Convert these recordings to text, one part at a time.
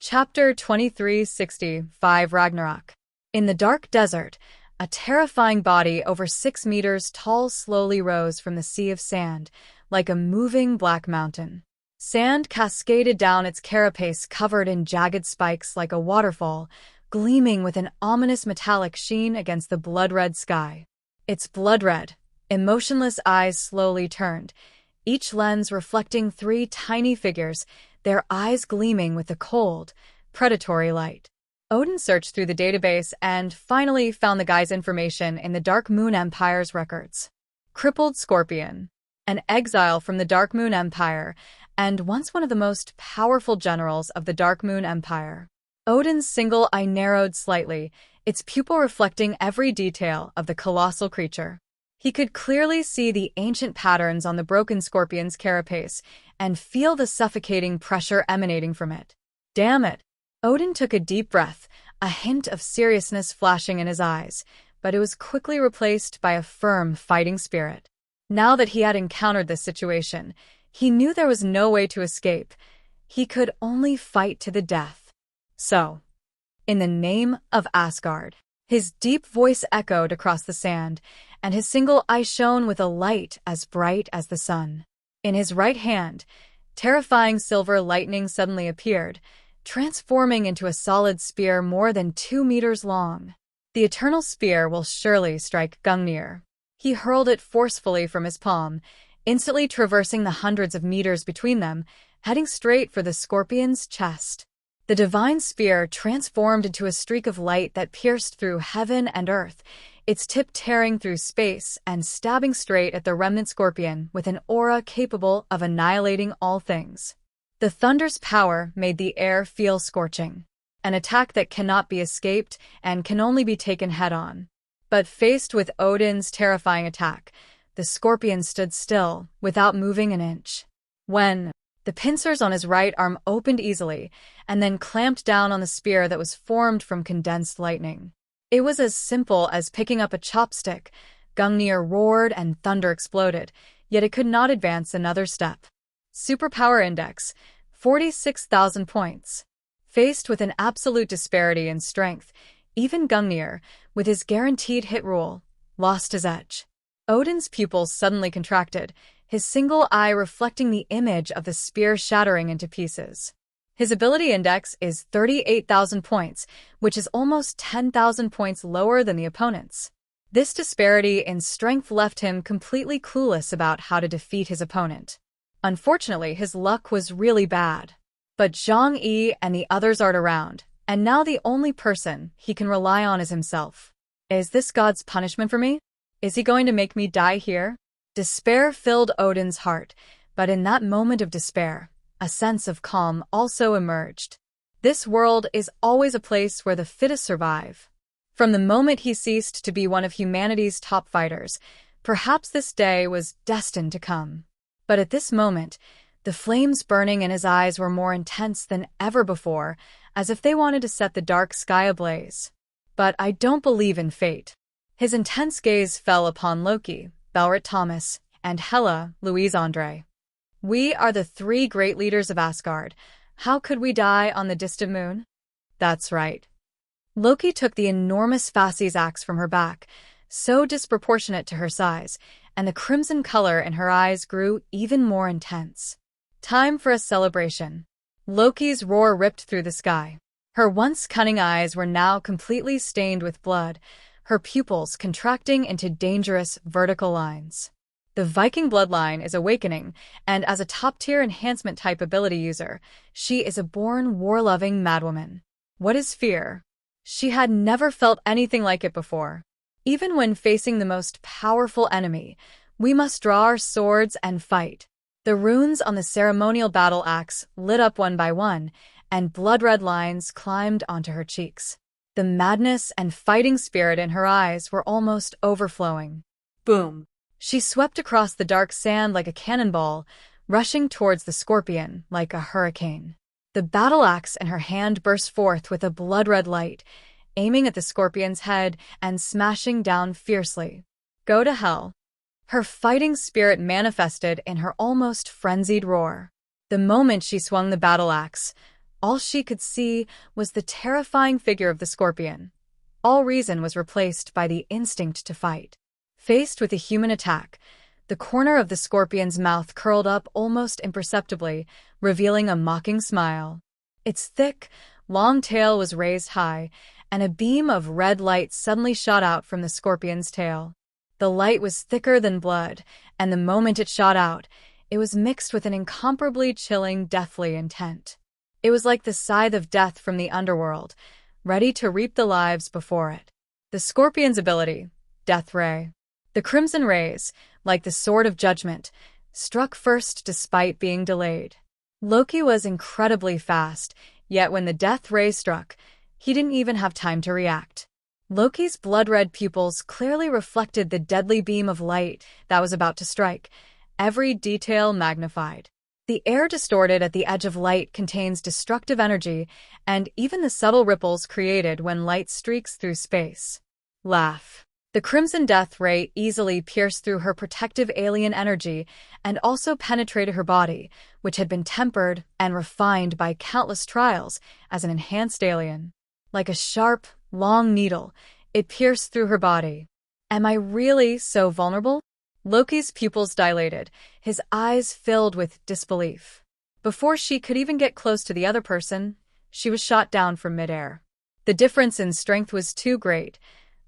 Chapter 2365 Ragnarok. In the dark desert, a terrifying body over 6 meters tall slowly rose from the sea of sand, like a moving black mountain. Sand cascaded down its carapace covered in jagged spikes like a waterfall, gleaming with an ominous metallic sheen against the blood-red sky. Its blood-red, emotionless eyes slowly turned, each lens reflecting 3 tiny figures, their eyes gleaming with a cold, predatory light. Odin searched through the database and finally found the guy's information in the Dark Moon Empire's records. Crippled Scorpion, an exile from the Dark Moon Empire, and once one of the most powerful generals of the Dark Moon Empire. Odin's single eye narrowed slightly, its pupil reflecting every detail of the colossal creature. He could clearly see the ancient patterns on the broken scorpion's carapace and feel the suffocating pressure emanating from it. Damn it! Odin took a deep breath, a hint of seriousness flashing in his eyes, but it was quickly replaced by a firm fighting spirit. Now that he had encountered this situation, he knew there was no way to escape. He could only fight to the death. So, in the name of Asgard, his deep voice echoed across the sand, and his single eye shone with a light as bright as the sun. In his right hand, terrifying silver lightning suddenly appeared, transforming into a solid spear more than 2 meters long. The eternal spear will surely strike Gungnir. He hurled it forcefully from his palm, instantly traversing the hundreds of meters between them, heading straight for the scorpion's chest. The divine spear transformed into a streak of light that pierced through heaven and earth, its tip tearing through space and stabbing straight at the remnant scorpion with an aura capable of annihilating all things. The thunder's power made the air feel scorching, an attack that cannot be escaped and can only be taken head-on. But faced with Odin's terrifying attack, the scorpion stood still, without moving an inch. When the pincers on his right arm opened easily, and then clamped down on the spear that was formed from condensed lightning. It was as simple as picking up a chopstick. Gungnir roared and thunder exploded, yet it could not advance another step. Superpower Index, 46,000 points. Faced with an absolute disparity in strength, even Gungnir, with his guaranteed hit rule, lost his edge. Odin's pupils suddenly contracted, his single eye reflecting the image of the spear shattering into pieces. His ability index is 38,000 points, which is almost 10,000 points lower than the opponent's. This disparity in strength left him completely clueless about how to defeat his opponent. Unfortunately, his luck was really bad. But Zhang Yi and the others aren't around, and now the only person he can rely on is himself. Is this God's punishment for me? Is he going to make me die here? Despair filled Odin's heart, but in that moment of despair, a sense of calm also emerged. This world is always a place where the fittest survive. From the moment he ceased to be one of humanity's top fighters, perhaps this day was destined to come. But at this moment, the flames burning in his eyes were more intense than ever before, as if they wanted to set the dark sky ablaze. But I don't believe in fate. His intense gaze fell upon Loki, Belrit Thomas, and Hela, Louise Andre. We are the 3 great leaders of Asgard. How could we die on the distant moon? That's right. Loki took the enormous Fasces axe from her back, so disproportionate to her size, and the crimson color in her eyes grew even more intense. Time for a celebration. Loki's roar ripped through the sky. Her once cunning eyes were now completely stained with blood, her pupils contracting into dangerous vertical lines. The Viking bloodline is awakening, and as a top-tier enhancement-type ability user, she is a born war-loving madwoman. What is fear? She had never felt anything like it before. Even when facing the most powerful enemy, we must draw our swords and fight. The runes on the ceremonial battle axe lit up one by one, and blood-red lines climbed onto her cheeks. The madness and fighting spirit in her eyes were almost overflowing. Boom! She swept across the dark sand like a cannonball, rushing towards the scorpion like a hurricane. The battle axe in her hand burst forth with a blood-red light, aiming at the scorpion's head and smashing down fiercely. Go to hell. Her fighting spirit manifested in her almost frenzied roar. The moment she swung the battle axe, All she could see was the terrifying figure of the scorpion. All reason was replaced by the instinct to fight. Faced with a human attack, the corner of the scorpion's mouth curled up almost imperceptibly, revealing a mocking smile. Its thick, long tail was raised high, and a beam of red light suddenly shot out from the scorpion's tail. The light was thicker than blood, and the moment it shot out, it was mixed with an incomparably chilling, deathly intent. It was like the scythe of death from the underworld, ready to reap the lives before it. The scorpion's ability, Death Ray. The crimson rays, like the sword of judgment, struck first despite being delayed. Loki was incredibly fast, yet when the death ray struck, he didn't even have time to react. Loki's blood-red pupils clearly reflected the deadly beam of light that was about to strike, every detail magnified. The air distorted at the edge of light contains destructive energy, and even the subtle ripples created when light streaks through space. Laugh. The crimson death ray easily pierced through her protective alien energy and also penetrated her body, which had been tempered and refined by countless trials as an enhanced alien. Like a sharp, long needle, it pierced through her body. Am I really so vulnerable? Loki's pupils dilated, his eyes filled with disbelief. Before she could even get close to the other person, she was shot down from midair. The difference in strength was too great.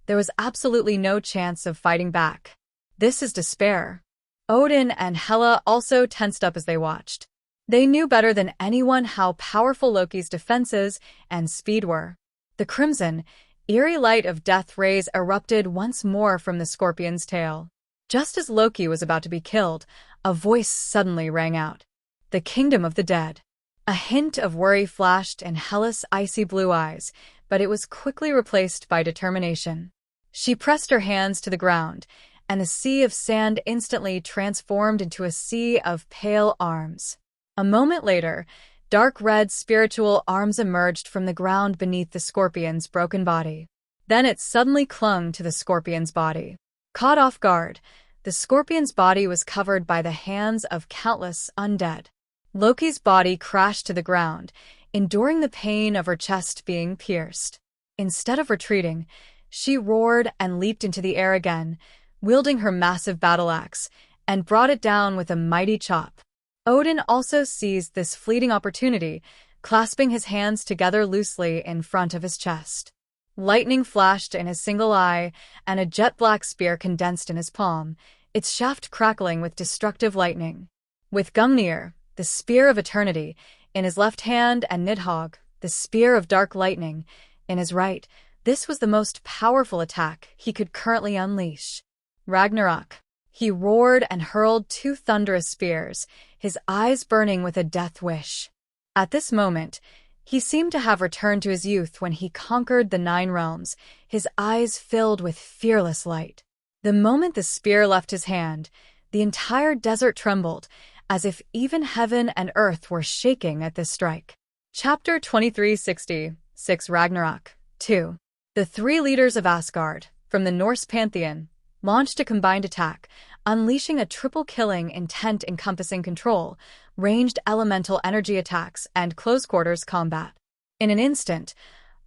There was absolutely no chance of fighting back. This is despair. Odin and Hela also tensed up as they watched. They knew better than anyone how powerful Loki's defenses and speed were. The crimson, eerie light of death rays erupted once more from the scorpion's tail. Just as Loki was about to be killed, a voice suddenly rang out. The kingdom of the dead. A hint of worry flashed in Hela's icy blue eyes, but it was quickly replaced by determination. She pressed her hands to the ground, and the sea of sand instantly transformed into a sea of pale arms. A moment later, dark red spiritual arms emerged from the ground beneath the scorpion's broken body. Then it suddenly clung to the scorpion's body. Caught off guard, the scorpion's body was covered by the hands of countless undead. Loki's body crashed to the ground, enduring the pain of her chest being pierced. Instead of retreating, she roared and leaped into the air again, wielding her massive battle axe, and brought it down with a mighty chop. Odin also seized this fleeting opportunity, clasping his hands together loosely in front of his chest. Lightning flashed in his single eye, and a jet-black spear condensed in his palm, its shaft crackling with destructive lightning. With Gungnir, the spear of eternity, in his left hand and Nidhogg, the spear of dark lightning, in his right, this was the most powerful attack he could currently unleash. Ragnarok. He roared and hurled two thunderous spears, his eyes burning with a death wish. At this moment, he seemed to have returned to his youth when he conquered the 9 realms, his eyes filled with fearless light. The moment the spear left his hand, the entire desert trembled, as if even heaven and earth were shaking at this strike. Chapter 2366 Ragnarok 2. The 3 leaders of Asgard, from the Norse pantheon, launched a combined attack, unleashing a triple-killing intent encompassing control, ranged elemental energy attacks, and close-quarters combat. In an instant,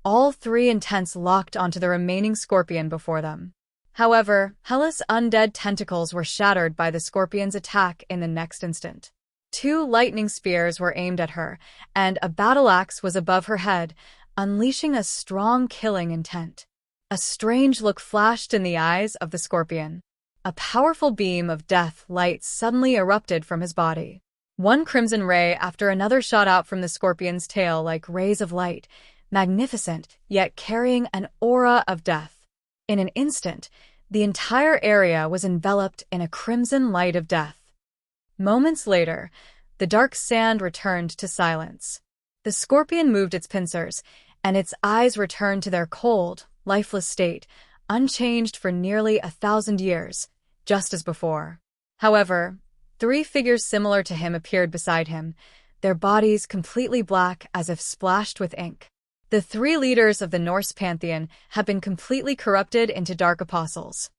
all 3 intents locked onto the remaining scorpion before them. However, Hela's undead tentacles were shattered by the scorpion's attack in the next instant. 2 lightning spears were aimed at her, and a battle axe was above her head, unleashing a strong killing intent. A strange look flashed in the eyes of the scorpion. A powerful beam of death light suddenly erupted from his body. One crimson ray after another shot out from the scorpion's tail like rays of light, magnificent, yet carrying an aura of death. In an instant, the entire area was enveloped in a crimson light of death. Moments later, the dark sand returned to silence. The scorpion moved its pincers, and its eyes returned to their cold, lifeless state, unchanged for nearly 1,000 years, just as before. However, 3 figures similar to him appeared beside him, their bodies completely black as if splashed with ink. The 3 leaders of the Norse pantheon had been completely corrupted into dark apostles.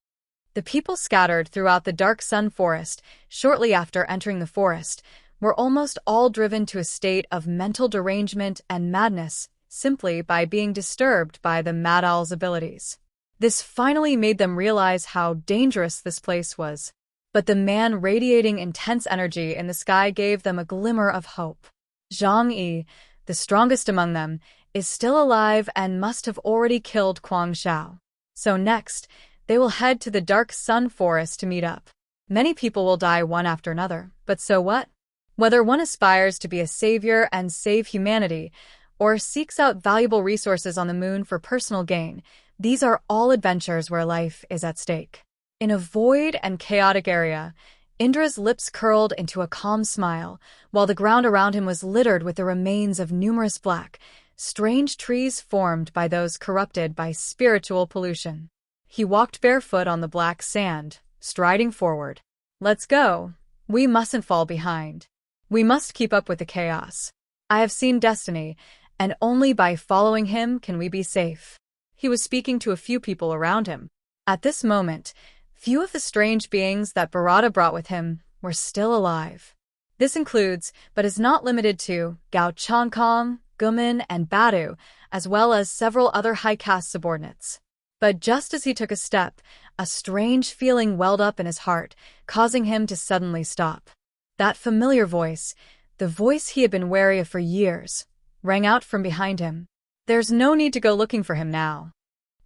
The people scattered throughout the dark sun forest shortly after entering the forest, were almost all driven to a state of mental derangement and madness simply by being disturbed by the Mad Owl's abilities. This finally made them realize how dangerous this place was. But the man radiating intense energy in the sky gave them a glimmer of hope. Zhang Yi, the strongest among them, is still alive and must have already killed Kuang Shao. So next, they will head to the Dark Sun Forest to meet up. Many people will die one after another, but so what? Whether one aspires to be a savior and save humanity, or seeks out valuable resources on the moon for personal gain, these are all adventures where life is at stake. In a void and chaotic area, Indra's lips curled into a calm smile, while the ground around him was littered with the remains of numerous black, strange trees formed by those corrupted by spiritual pollution. He walked barefoot on the black sand, striding forward. Let's go. We mustn't fall behind. We must keep up with the chaos. I have seen destiny, and only by following him can we be safe. He was speaking to a few people around him. At this moment, few of the strange beings that Bharata brought with him were still alive. This includes, but is not limited to, Gao Changkong, Gumin, and Badu, as well as several other high-caste subordinates. But just as he took a step, a strange feeling welled up in his heart, causing him to suddenly stop. That familiar voice, the voice he had been wary of for years, rang out from behind him. There's no need to go looking for him now.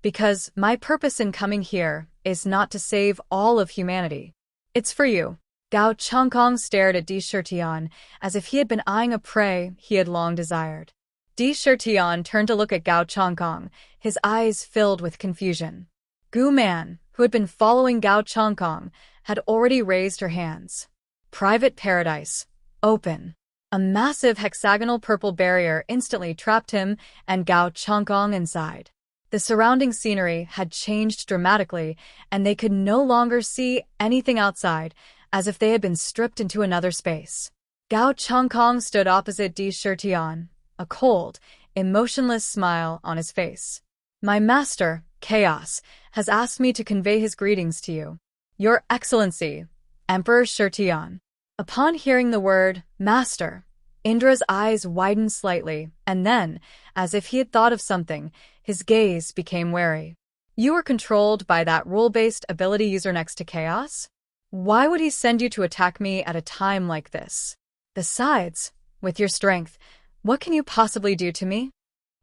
Because my purpose in coming here is not to save all of humanity. It's for you. Gao Changkong stared at Di Shirtian as if he had been eyeing a prey he had long desired. Di Shirtian turned to look at Gao Changkong, his eyes filled with confusion. Gu Man, who had been following Gao Changkong, had already raised her hands. Private paradise. Open. A massive hexagonal purple barrier instantly trapped him and Gao Changkong inside. The surrounding scenery had changed dramatically, and they could no longer see anything outside, as if they had been stripped into another space. Gao Changkong stood opposite Di Shirtian, a cold, emotionless smile on his face. My master, Chaos, has asked me to convey his greetings to you. Your Excellency, Emperor Shirtian. Upon hearing the word, master, Indra's eyes widened slightly, and then, as if he had thought of something, his gaze became wary. You were controlled by that rule-based ability user next to Chaos? Why would he send you to attack me at a time like this? Besides, with your strength, what can you possibly do to me?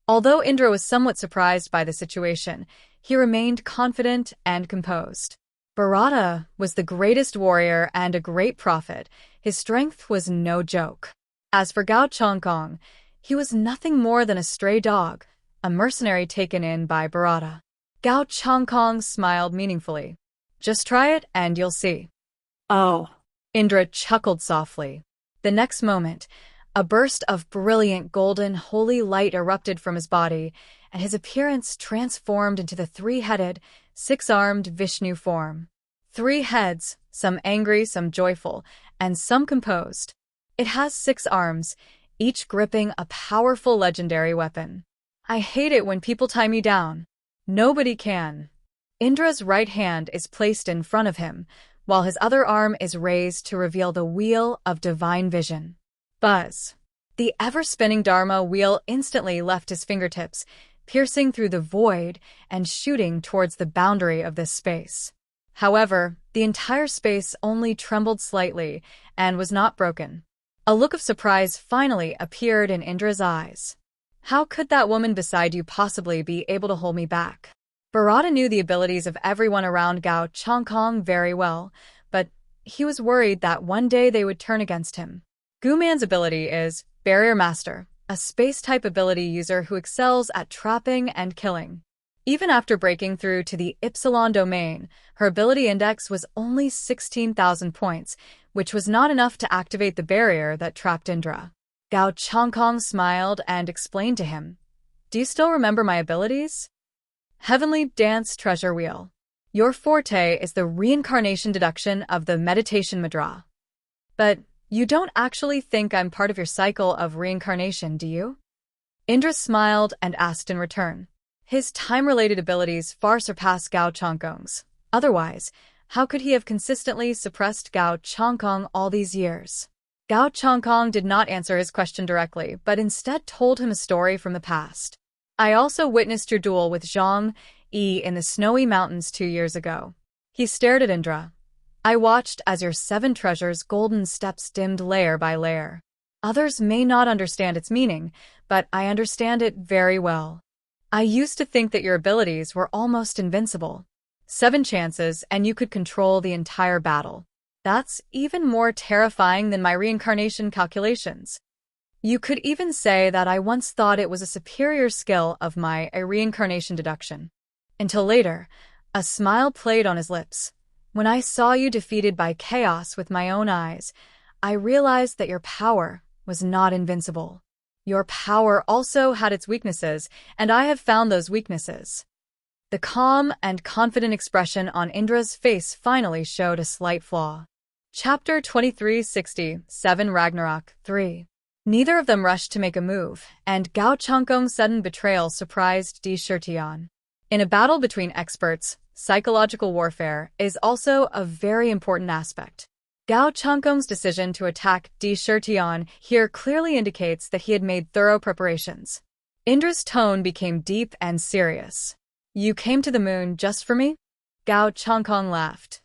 Although Indra was somewhat surprised by the situation, he remained confident and composed. Bharata was the greatest warrior and a great prophet. His strength was no joke. As for Gao Changkong, he was nothing more than a stray dog, a mercenary taken in by Bharata. Gao Changkong smiled meaningfully. Just try it and you'll see. Oh. Indra chuckled softly. The next moment, a burst of brilliant golden holy light erupted from his body, and his appearance transformed into the three-headed, six-armed Vishnu form. 3 heads, some angry, some joyful, and some composed. It has 6 arms, each gripping a powerful legendary weapon. I hate it when people tie me down. Nobody can. Indra's right hand is placed in front of him, while his other arm is raised to reveal the Wheel of Divine Vision. Buzz. The ever-spinning Dharma wheel instantly left his fingertips, piercing through the void and shooting towards the boundary of this space. However, the entire space only trembled slightly and was not broken. A look of surprise finally appeared in Indra's eyes. How could that woman beside you possibly be able to hold me back? Bharata knew the abilities of everyone around Gao Changkong very well, but he was worried that one day they would turn against him. Guman's ability is Barrier Master, a space-type ability user who excels at trapping and killing. Even after breaking through to the Epsilon domain, her ability index was only 16,000 points, which was not enough to activate the barrier that trapped Indra. Gao Changkong smiled and explained to him, Do you still remember my abilities? Heavenly Dance Treasure Wheel. Your forte is the reincarnation deduction of the meditation mudra. But you don't actually think I'm part of your cycle of reincarnation, do you? Indra smiled and asked in return. His time-related abilities far surpass Gao Changkong's. Otherwise, how could he have consistently suppressed Gao Changkong all these years? Gao Chongkong did not answer his question directly, but instead told him a story from the past. I also witnessed your duel with Zhang Yi in the snowy mountains 2 years ago. He stared at Indra. I watched as your 7 treasures' golden steps dimmed layer by layer. Others may not understand its meaning, but I understand it very well. I used to think that your abilities were almost invincible. 7 chances and you could control the entire battle. That's even more terrifying than my reincarnation calculations. You could even say that I once thought it was a superior skill of my reincarnation deduction. Until later, a smile played on his lips. When I saw you defeated by chaos with my own eyes, I realized that your power was not invincible. Your power also had its weaknesses, and I have found those weaknesses. The calm and confident expression on Indra's face finally showed a slight flaw. Chapter 2367 Ragnarok 3. Neither of them rushed to make a move, and Gao Chongkong's sudden betrayal surprised Di Shirtian. In a battle between experts, psychological warfare is also a very important aspect. Gao Chongkong's decision to attack Di Shirtian here clearly indicates that he had made thorough preparations. Indra's tone became deep and serious. You came to the moon just for me? Gao Chongkong laughed.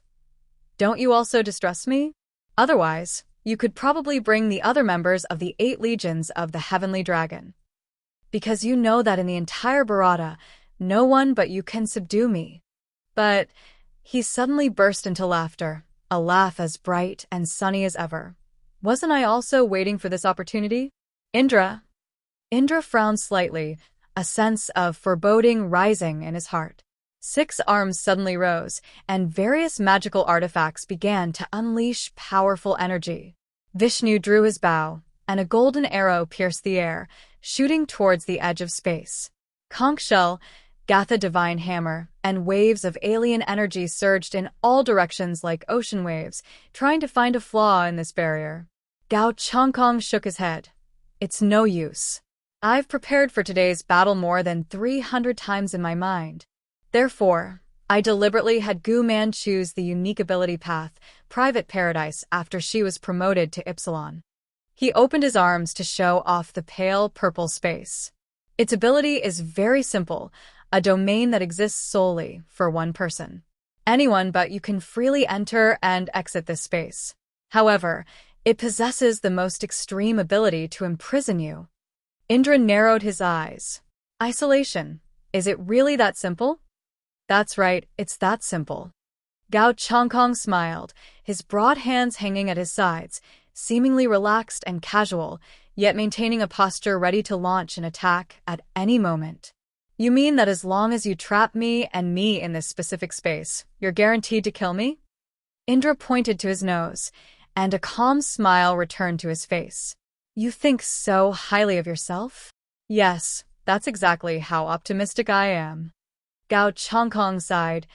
Don't you also distrust me? Otherwise, you could probably bring the other members of the 8 legions of the Heavenly Dragon. Because you know that in the entire Bharata, no one but you can subdue me. But he suddenly burst into laughter, a laugh as bright and sunny as ever. Wasn't I also waiting for this opportunity? Indra frowned slightly, a sense of foreboding rising in his heart. 6 arms suddenly rose, and various magical artifacts began to unleash powerful energy. Vishnu drew his bow, and a golden arrow pierced the air, shooting towards the edge of space. Conch shell, Gatha divine hammer, and waves of alien energy surged in all directions like ocean waves, trying to find a flaw in this barrier. Gao Chongkong shook his head. It's no use. I've prepared for today's battle more than 300 times in my mind. Therefore, I deliberately had Gu Man choose the unique ability path, Private Paradise, after she was promoted to Ypsilon. He opened his arms to show off the pale purple space. Its ability is very simple, a domain that exists solely for one person. Anyone but you can freely enter and exit this space. However, it possesses the most extreme ability to imprison you. Indra narrowed his eyes. Isolation. Is it really that simple? That's right, it's that simple. Gao Chongkong smiled, his broad hands hanging at his sides, seemingly relaxed and casual, yet maintaining a posture ready to launch an attack at any moment. You mean that as long as you trap me and me in this specific space, you're guaranteed to kill me? Indra pointed to his nose, and a calm smile returned to his face. You think so highly of yourself? Yes, that's exactly how optimistic I am. Gao Chongkong sighed.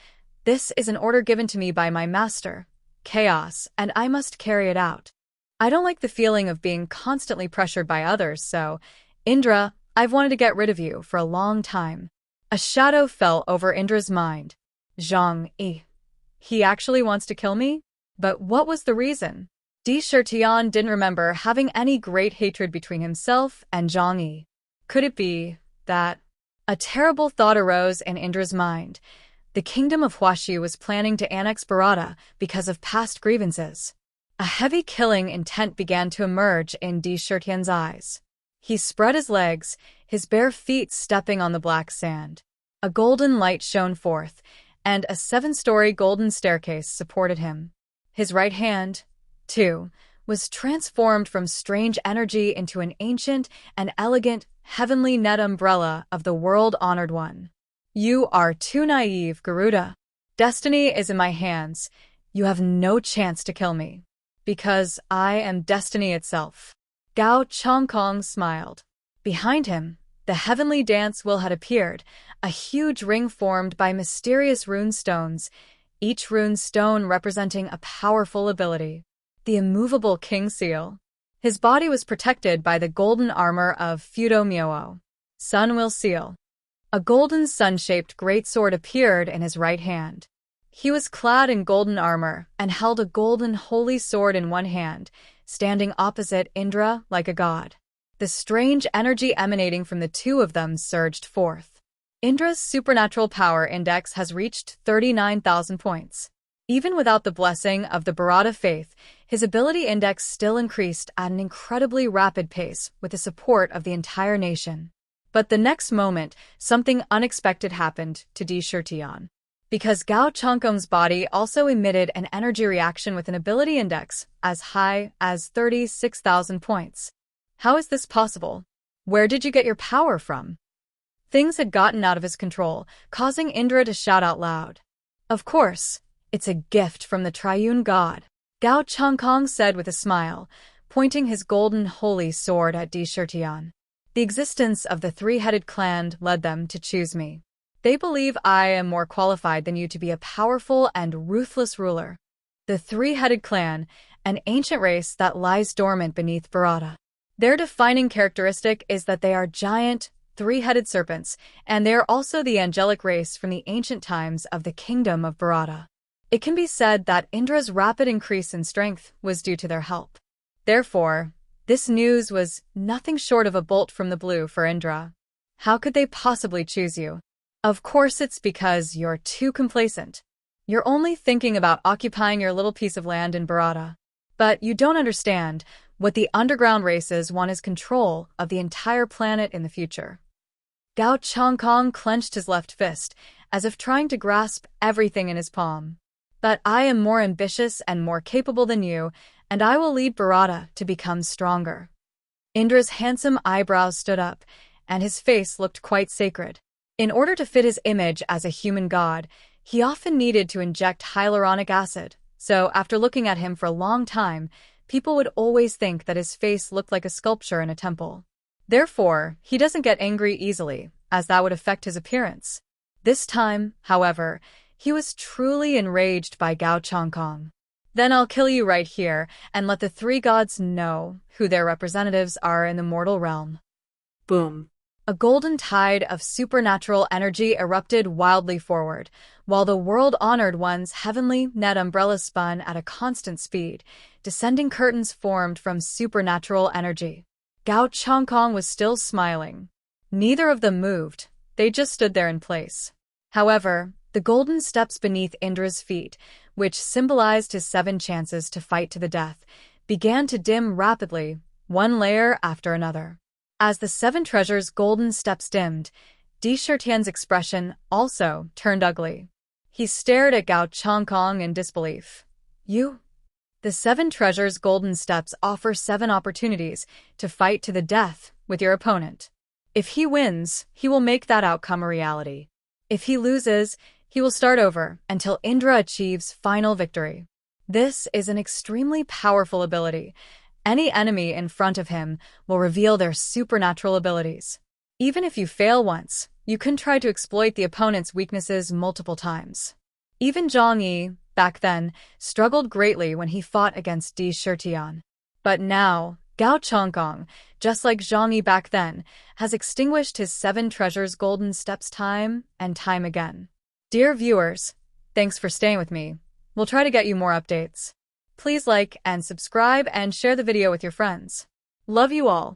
This is an order given to me by my master, Chaos, and I must carry it out. I don't like the feeling of being constantly pressured by others, so, Indra, I've wanted to get rid of you for a long time. A shadow fell over Indra's mind. Zhang Yi. He actually wants to kill me? But what was the reason? Di Shirtian didn't remember having any great hatred between himself and Zhang Yi. Could it be that... A terrible thought arose in Indra's mind. The kingdom of Huaxi was planning to annex Bharata because of past grievances. A heavy killing intent began to emerge in Di Shirtian's eyes. He spread his legs, his bare feet stepping on the black sand. A golden light shone forth, and a 7-story golden staircase supported him. His right hand, too, was transformed from strange energy into an ancient and elegant heavenly net umbrella of the world-honored one. You are too naive, Garuda. Destiny is in my hands. You have no chance to kill me. Because I am destiny itself. Gao Chongkong smiled. Behind him, the heavenly dance wheel had appeared, a huge ring formed by mysterious rune stones, each rune stone representing a powerful ability. The immovable king seal. His body was protected by the golden armor of Fudo Myowo. Sun will seal. A golden sun-shaped greatsword appeared in his right hand. He was clad in golden armor and held a golden holy sword in one hand, standing opposite Indra like a god. The strange energy emanating from the two of them surged forth. Indra's supernatural power index has reached 39,000 points. Even without the blessing of the Bharata faith, his ability index still increased at an incredibly rapid pace with the support of the entire nation. But the next moment, something unexpected happened to Dishurtian. Because Gao Changkong's body also emitted an energy reaction with an ability index as high as 36,000 points. How is this possible? Where did you get your power from? Things had gotten out of his control, causing Indra to shout out loud. Of course, it's a gift from the triune god, Gao Changkong said with a smile, pointing his golden holy sword at Dishurtian. The existence of the three-headed clan led them to choose me. They believe I am more qualified than you to be a powerful and ruthless ruler. The three-headed clan, an ancient race that lies dormant beneath Bharata. Their defining characteristic is that they are giant, three-headed serpents, and they are also the angelic race from the ancient times of the kingdom of Bharata. It can be said that Indra's rapid increase in strength was due to their help. Therefore, this news was nothing short of a bolt from the blue for Indra. How could they possibly choose you? Of course it's because you're too complacent. You're only thinking about occupying your little piece of land in Bharata. But you don't understand, what the underground races want is control of the entire planet in the future. Gao Changkong clenched his left fist, as if trying to grasp everything in his palm. But I am more ambitious and more capable than you, and I will lead Bharata to become stronger. Indra's handsome eyebrows stood up, and his face looked quite sacred. In order to fit his image as a human god, he often needed to inject hyaluronic acid, so after looking at him for a long time, people would always think that his face looked like a sculpture in a temple. Therefore, he doesn't get angry easily, as that would affect his appearance. This time, however, he was truly enraged by Gao Changkong. Then I'll kill you right here, and let the three gods know who their representatives are in the mortal realm. Boom. A golden tide of supernatural energy erupted wildly forward, while the world-honored one's heavenly net umbrella spun at a constant speed. Descending curtains formed from supernatural energy. Gao Changkong was still smiling. Neither of them moved, they just stood there in place. However, the golden steps beneath Indra's feet, which symbolized his 7 chances to fight to the death, began to dim rapidly, one layer after another. As the 7 treasures' golden steps dimmed, Dishurtian's expression also turned ugly. He stared at Gao Changkong in disbelief. You? The 7 treasures' golden steps offer 7 opportunities to fight to the death with your opponent. If he wins, he will make that outcome a reality. If he loses, he will start over until Indra achieves final victory. This is an extremely powerful ability. Any enemy in front of him will reveal their supernatural abilities. Even if you fail once, you can try to exploit the opponent's weaknesses multiple times. Even Zhang Yi, back then, struggled greatly when he fought against Dishurtian. But now, Gao Changkong, just like Zhang Yi back then, has extinguished his 7 treasures' golden steps time and time again. Dear viewers, thanks for staying with me. We'll try to get you more updates. Please like and subscribe and share the video with your friends. Love you all.